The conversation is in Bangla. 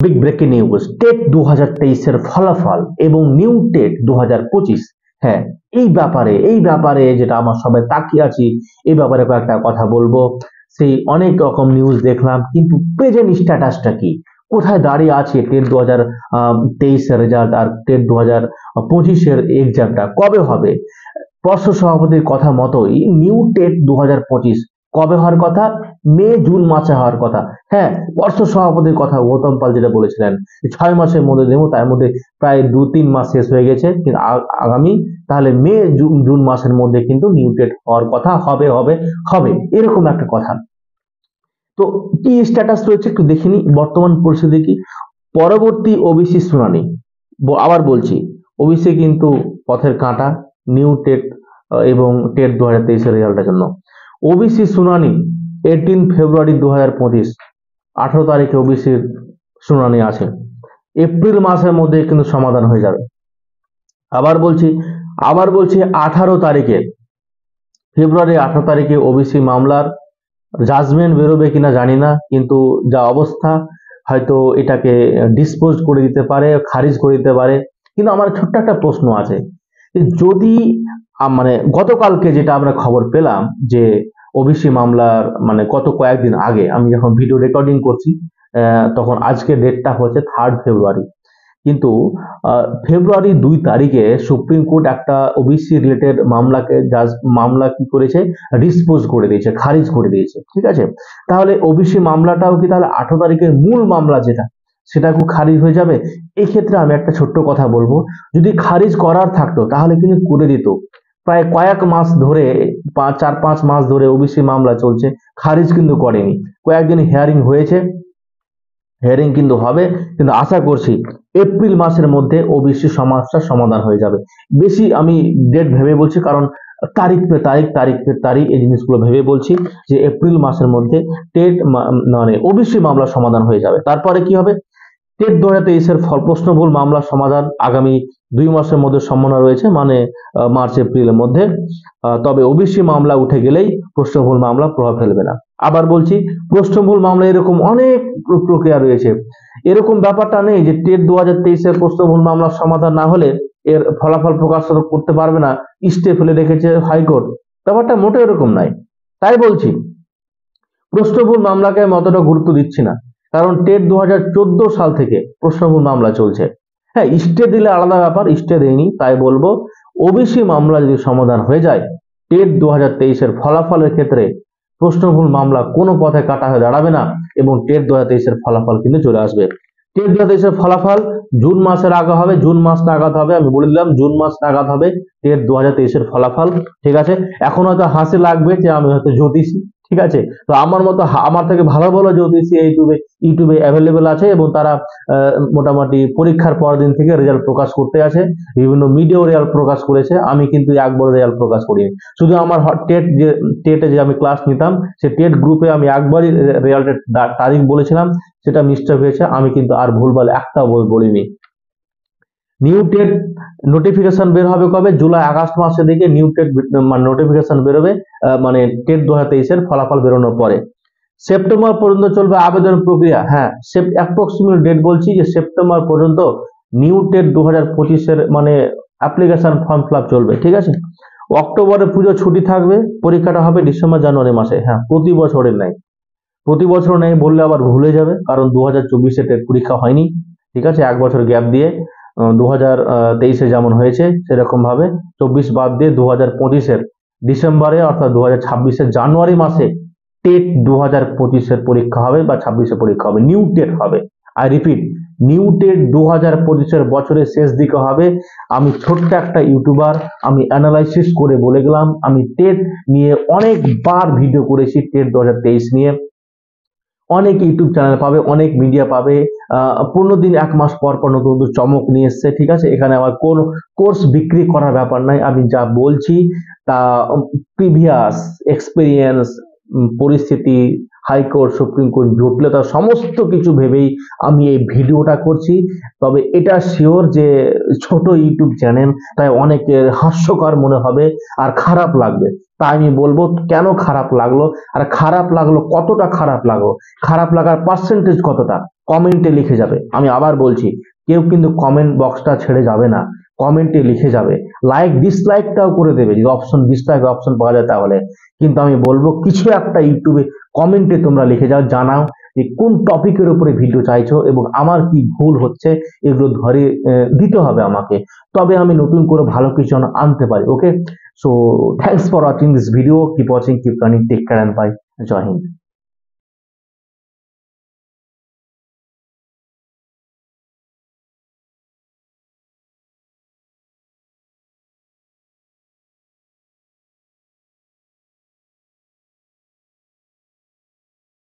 বিগ ব্রেকিং নিউজ, টেট 2023 ফলাফল এবং নিউ টেট 2025। হ্যাঁ, এই ব্যাপারে যেটা আমার সবাই তাকিয়ে আছি, এই ব্যাপারে কয়েকটা কথা বলবো। সেই অনেক রকম নিউজ দেখলাম, কিন্তু প্রেজেন্ট স্ট্যাটাসটা কি, কোথায় দাঁড়িয়ে আছে টেট 2023 রেজাল্ট আর টেট 2025 এক্সামটা কবে হবে। পর্ষদ সভাপতির কথা মতোই নিউ টেট 2025 কবে হওয়ার কথা? মে জুন মাসে হওয়ার কথা। হ্যাঁ, পর্ষদ সভাপতির কথা গৌতম পাল যেটা বলেছিলেন 6 মাসের মধ্যে দেবো, তার মধ্যে প্রায় 2-3 মাস শেষ হয়ে গেছে, কিন্তু আগামী তাহলে মে জুন মাসের মধ্যে কিন্তু নিউ টেট হওয়ার কথা হবে হবে হবে, এরকম একটা কথা। তো কি স্ট্যাটাস রয়েছে একটু দেখিনি, বর্তমান পরিস্থিতি কি। পরবর্তী ওবিসি শুনানি, আবার বলছি, ওবিসি কিন্তু পথের কাঁটা নিউ টেট এবং টেট 2023 রেজাল্টের জন্য। ওবিসি শুনানি 18 ফেব্রুয়ারি 2025, 18 তারিখে ওবিসির শুনানি আছে। এপ্রিল মাসের মধ্যে কিন্তু সমাধান হয়ে যাবে। আবার বলছি 18 তারিখে, ফেব্রুয়ারি 18 তারিখে ওবিসি মামলার জাজমেন্ট বেরোবে কিনা জানি না, কিন্তু যা অবস্থা হয়তো এটাকে ডিসপোজ করে দিতে পারে, খারিজ করে দিতে পারে। কিন্তু আমার ছোট্ট একটা প্রশ্ন আছে, যদি মানে গতকালকে যেটা আমরা খবর পেলাম যে ওবিসি মামলার মানে কয়েকদিন আগে, আমি যখন ভিডিও রেকর্ডিং করছি তখন আজকে ডেটটা হচ্ছে 3 ফেব্রুয়ারি, কিন্তু ফেব্রুয়ারি 2 তারিখে সুপ্রিম কোর্ট একটা ওবিসি রিলেটেড মামলা কি করেছে, ডিসপোজ করে দিয়েছে, খারিজ করে দিয়েছে। ঠিক আছে, তাহলে ওবিসি মামলাটাও কি তাহলে 18 তারিখের মূল মামলা যেটা, সেটা কি খারিজ হয়ে যাবে? এই ক্ষেত্রে আমি একটা ছোট্ট কথা বলবো, যদি খারিজ করার থাকতো তাহলে কিন্তু করে দিত। প্রায় কয়েক মাস ধরে, 4-5 মাস ধরে ওবিসি মামলা চলছে, খারিজ কিন্তু করেনি। কয়েকদিন হিয়ারিং হয়েছে, হিয়ারিং কিন্তু হবে, কিন্তু আশা করছি এপ্রিল মাসের মধ্যে ওবিসি সমস্যার সমাধান হয়ে যাবে। বেশি আমি ডেট ভেবে বলছি, কারণ তারিখ পে তারিখ এই জিনিসগুলো ভেবে বলছি যে এপ্রিল মাসের মধ্যে টেট মানে ওবিসি মামলার সমাধান হয়ে যাবে। তারপরে কি হবে, টেট 2023 প্রশ্নভুল মামলার সমাধান আগামী 2 মাসের মধ্যে সম্ভাবনা রয়েছে, মানে মার্চ এপ্রিলের মধ্যে। তবে ওবিসি মামলা উঠে গেলেই প্রশ্নভুল মামলা প্রভাব ফেলবে না। আবার বলছি, প্রশ্নভুল মামলা এরকম অনেক প্রক্রিয়া রয়েছে, এরকম ব্যাপারটা নেই যে টেট 2023 প্রশ্নভুল মামলার সমাধান না হলে এর ফলাফল প্রকাশ করতে পারবে না, স্টে ফেলে রেখেছে হাইকোর্ট। ব্যাপারটা মোটে এরকম নাই। তাই বলছি প্রশ্নভুল মামলাকে আমি অতটা গুরুত্ব দিচ্ছি না, কারণ টেট 2014 সাল থেকে প্রশ্নভুল মামলা চলছে। হ্যাঁ, স্টে দিলে আলাদা ব্যাপার, স্টে দেয়নি, তাই বলবো ওবিসি মামলা যদি সমাধান হয়ে যায়, টেট 2023 ফলাফলের ক্ষেত্রে প্রশ্নভুল মামলা কোনো পথে কাটা হয়ে দাঁড়াবে না, এবং টেট 2023 ফলাফল কিন্তু চলে আসবে। টেট 2023 ফলাফল জুন মাসের আগে হবে, জুন মাস নাগাদ হবে, আমি বলে দিলাম জুন মাস নাগাদ হবে টেট 2023 ফলাফল। ঠিক আছে, এখন হয়তো হাসি লাগবে যে আমি হয়তো জ্যোতিষী, ঠিক আছে, তো আমার মতো আমার থেকে ভালো ভালো জ্যোতিষী ইউটিউবে অ্যাভেলেবেল আছে, এবং তারা মোটামুটি পরীক্ষার পর দিন থেকে রেজাল্ট প্রকাশ করতে আছে, বিভিন্ন মিডিয়াও রেজাল্ট প্রকাশ করেছে। আমি কিন্তু একবার রেজাল্ট প্রকাশ করিনি, শুধু আমার টেটে যে আমি ক্লাস নিতাম, সে টেট গ্রুপে আমি একবারই রেজাল্টের তারিখ বলেছিলাম, সেটা মিস্টেক হয়েছে, আমি কিন্তু আর ভুলভাল একটা বলিনি। নিউ টেট নোটিফিকেশন বের হবে কবে? জুলাই আগস্ট মাসের দিকে নিউ টেট মানে নোটিফিকেশন বেরোবে, মানে টেট 2023 ফলাফল বেরোনোর পরে। সেপ্টেম্বর পর্যন্ত চলবে আবেদন প্রক্রিয়া। হ্যাঁ, অ্যাপ্রক্সিমেট ডেট বলছি যে সেপ্টেম্বর পর্যন্ত নিউ টেট 2025 মানে অ্যাপ্লিকেশন ফর্ম ফিল আপ চলবে। ঠিক আছে, অক্টোবরে পুজো ছুটি থাকবে, পরীক্ষাটা হবে ডিসেম্বর জানুয়ারি মাসে। হ্যাঁ, প্রতি বছরের নাই, প্রতি বছর নেই বললে আবার ভুলে যাবে, কারণ 2024 টেট পরীক্ষা হয়নি। ঠিক আছে, 1 বছর গ্যাপ দিয়ে 2023 যেমন হয়েছে সেরকম ভাবে 24 বাদ দিয়ে 2025 ডিসেম্বরে, অর্থাৎ 2026 জানুয়ারি মাসে টেট 2025 পরীক্ষা হবে, বা 26 পরীক্ষা হবে, নিউ টেট হবে। আই রিপিট, নিউ টেট 2025 বছরের শেষ দিকে হবে। আমি ছোট্ট একটা ইউটিউবার, আমি অ্যানালাইসিস করে বলে গেলাম, আমি টেট নিয়ে অনেকবার ভিডিও করেছি, টেট 2023 নিয়ে অনেক ইউটিউব চ্যানেল পাবে, অনেক মিডিয়া পাবে, 15 দিন 1 মাস পর পর নতুন নতুন চমক নিয়ে এসছে। ঠিক আছে, এখানে আমার কোন কোর্স বিক্রি করার ব্যাপার নাই, আমি যা বলছি তা প্রিভিয়াস এক্সপিরিয়েন্স, পরিস্থিতি, হাইকোর্ট, সুপ্রিম কোর্ট, জটিলতা সমস্ত কিছু ভেবেই আমি এই ভিডিওটা করছি। তবে এটা শিওর যে ছোট ইউটিউব চ্যানেল, তাই অনেকের হাস্যকর মনে হবে আর খারাপ লাগবে। তাই আমি বলবো কেন খারাপ লাগলো, আর খারাপ লাগলো কতটা খারাপ লাগলো, খারাপ লাগার পার্সেন্টেজ কতটা, কমেন্টে লিখে যাবে। আমি আবার বলছি, কেউ কিন্তু কমেন্ট বক্সটা ছেড়ে যাবে না, কমেন্টে লিখে যাবে। লাইক ডিসলাইকটাও করে দেবে, যদি অপশন ডিসলাইক অপশন পাওয়া যায় তাহলে। কিন্তু আমি বলবো কিছু একটা ইউটিউবে কমেন্টে তোমরা লিখে যাও, জানাও যে কোন টপিকের উপরে ভিডিও চাইছো এবং আমার কি ভুল হচ্ছে এগুলো ধরে দিতে হবে আমাকে, তবে আমি নতুন করে ভালো কিছু আনতে পারি। Okay, so thanks for watching this video, keep watching, keep learning, take care and bye, জয় হিন্দ।